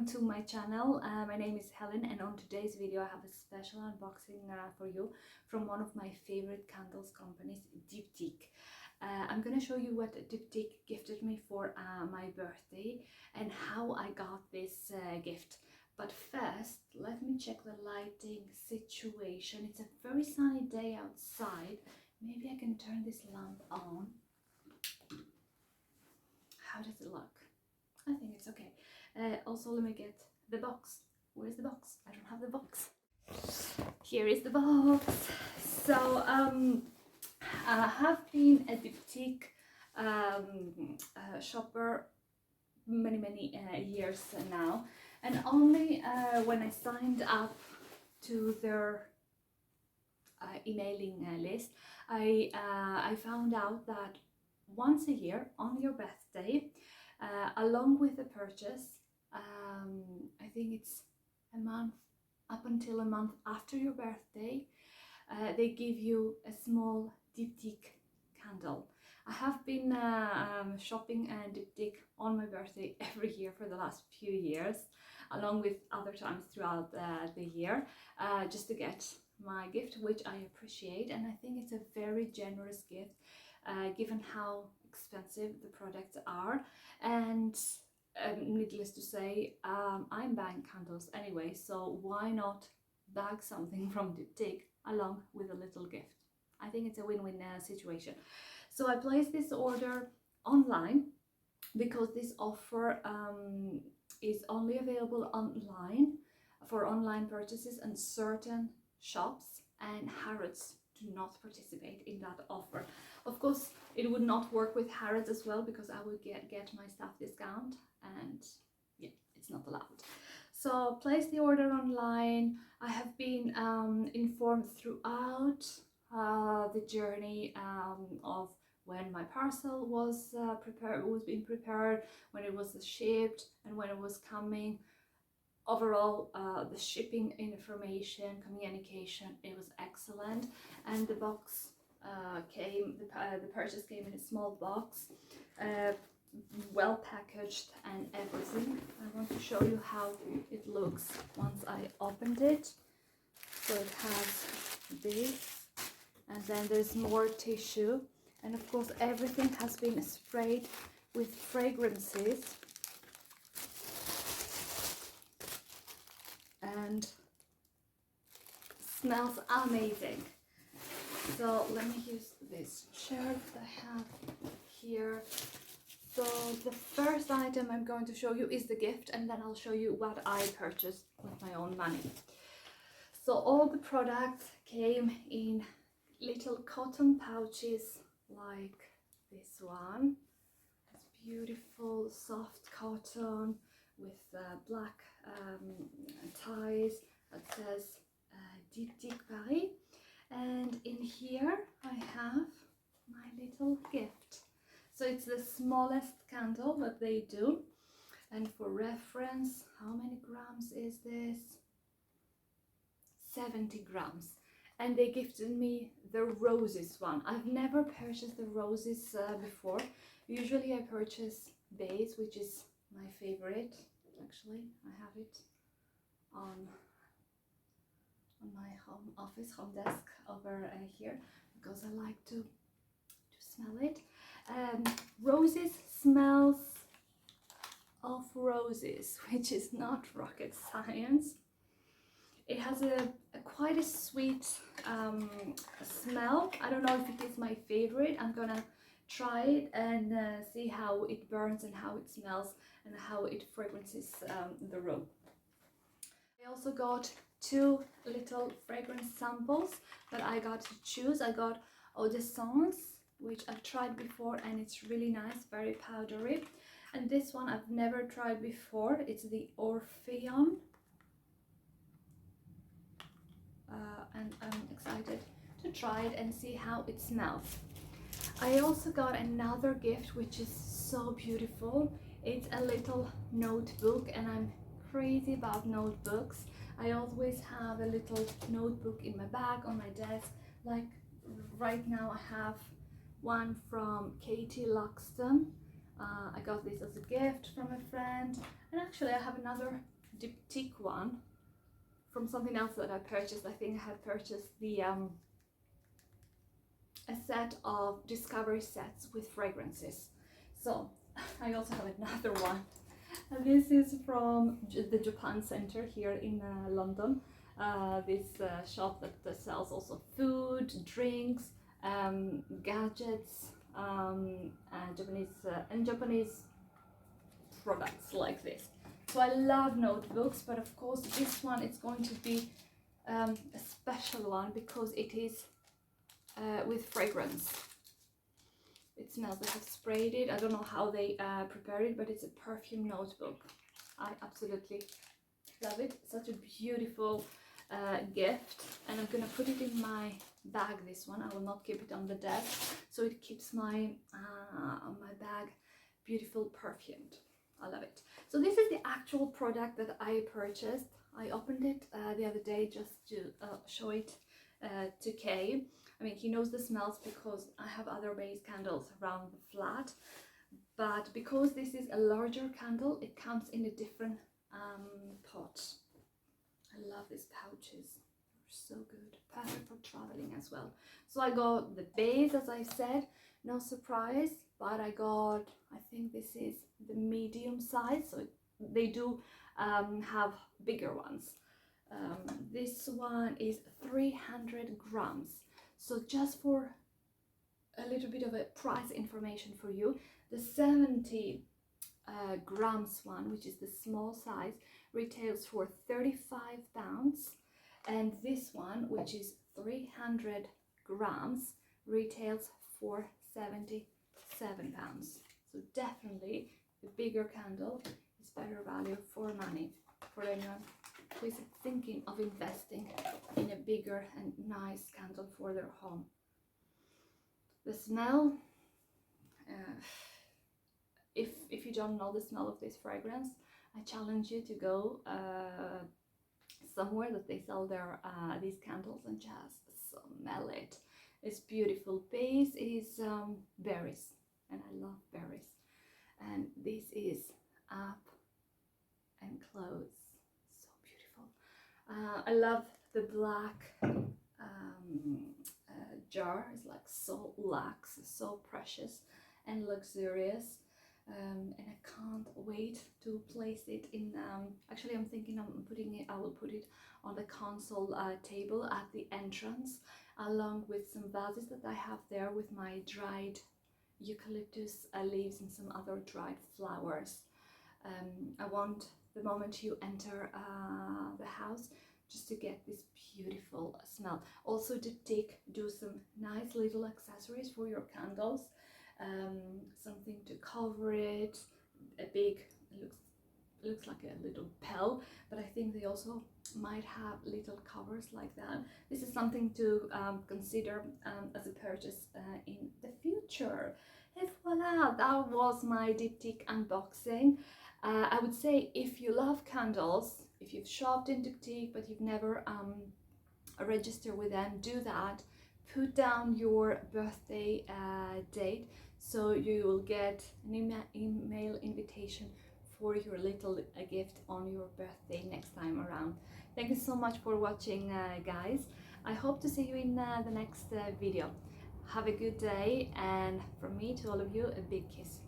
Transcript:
welcome to my channel. My name is Helen, and on today's video I have a special unboxing for you from one of my favorite candles companies, Diptyque. I'm gonna show you what Diptyque gifted me for my birthday and how I got this gift. But first, let me check the lighting situation. It's a very sunny day outside. Maybe I can turn this lamp on. How does it look? I think it's okay. Also, let me get the box. Where's the box? I don't have the box. Here is the box. So I have been a Diptyque shopper many years now, and only when I signed up to their emailing list, I found out that once a year on your birthday, along with the purchase, I think it's a month, up until a month after your birthday, they give you a small Diptyque candle. I have been shopping Diptyque on my birthday every year for the last few years, along with other times throughout the year, just to get my gift, which I appreciate, and I think it's a very generous gift given how expensive the products are. And needless to say, I'm buying candles anyway, so why not bag something from Diptyque along with a little gift? I think it's a win-win situation. So I placed this order online because this offer is only available online for online purchases, and certain shops and Harrods do not participate in that offer. Of course, it would not work with Harrods as well, because I would get my staff discount, and yeah, it's not allowed. So place the order online. I have been informed throughout the journey of when my parcel was being prepared, when it was shipped, and when it was coming. Overall, the shipping information, communication, it was excellent, and the box the purchase came in a small box, well packaged and everything. I want to show you how it looks once I opened it. So it has this, and then there's more tissue, and of course everything has been sprayed with fragrances. And smells amazing. So let me use this shirt that I have here. So the first item I'm going to show you is the gift, and then I'll show you what I purchased with my own money. So all the products came in little cotton pouches like this one. It's beautiful soft cotton with black ties that says Diptyque Paris, and in here I have my little gift. So it's the smallest candle that they do, and for reference, how many grams is this? 70 grams. And they gifted me the roses one. I've never purchased the roses before. Usually I purchase base, which is my favorite. Actually, I have it on my home desk over here, because I like to smell it. Roses smells of roses, which is not rocket science. It has a quite a sweet smell. I don't know if it is my favorite. I'm gonna try it and see how it burns and how it smells and how it fragrances the room. I also got two little fragrance samples that I got to choose. I got Eau d'Essence, which I've tried before, and it's really nice, very powdery. And this one I've never tried before. It's the Orpheon. And I'm excited to try it and see how it smells. I also got another gift, which is so beautiful. It's a little notebook, and I'm crazy about notebooks. I always have a little notebook in my bag on my desk. Like right now I have one from Katie Luxton. I got this as a gift from a friend, and actually I have another Diptyque one from something else that I purchased. I think I had purchased the a set of discovery sets with fragrances. So I also have another one. And this is from the Japan Center here in London. This shop that sells also food, drinks, gadgets, Japanese products like this. So I love notebooks, but of course this one is going to be a special one because it is with fragrance. It smells. They have sprayed it. I don't know how they prepared it, but it's a perfume notebook. I absolutely love it. Such a beautiful gift, and I'm gonna put it in my bag. This one I will not keep it on the desk, so it keeps my my bag beautiful perfumed. I love it. So this is the actual product that I purchased. I opened it the other day just to show it to Kay. I mean, he knows the smells because I have other base candles around the flat, but because this is a larger candle, it comes in a different pot. I love these pouches. They're so good. Perfect for traveling as well. So I got the base, as I said, no surprise, but I got, I think this is the medium size, so they do have bigger ones. This one is 300 grams. So just for a little bit of a price information for you, the 70 grams one, which is the small size, retails for £35, and this one, which is 300 grams, retails for £77. So definitely the bigger candle is better value for money for anyone who is thinking of investing in a bigger and nice candle for their home. The smell, if you don't know the smell of this fragrance, I challenge you to go somewhere that they sell their these candles and just smell it. It's beautiful. Base is berries, and I love berries. And this is up and close. So beautiful. I love the black jar. It's like so luxe, so precious and luxurious. And I can't wait to place it in. Actually, I'm thinking I'm putting it. I will put it on the console table at the entrance, along with some vases that I have there with my dried eucalyptus leaves and some other dried flowers. I want the moment you enter the house just to get this beautiful smell. Also, Diptyque do some nice little accessories for your candles. Something to cover it, a big, looks like a little bell, but I think they also might have little covers like that. This is something to consider as a purchase in the future. And voila, that was my Diptyque unboxing. I would say if you love candles, if you've shopped in Diptyque but you've never registered with them, do that. Put down your birthday date, so you will get an email invitation for your little gift on your birthday next time around. Thank you so much for watching, guys. I hope to see you in the next video. Have a good day, and from me to all of you, a big kiss.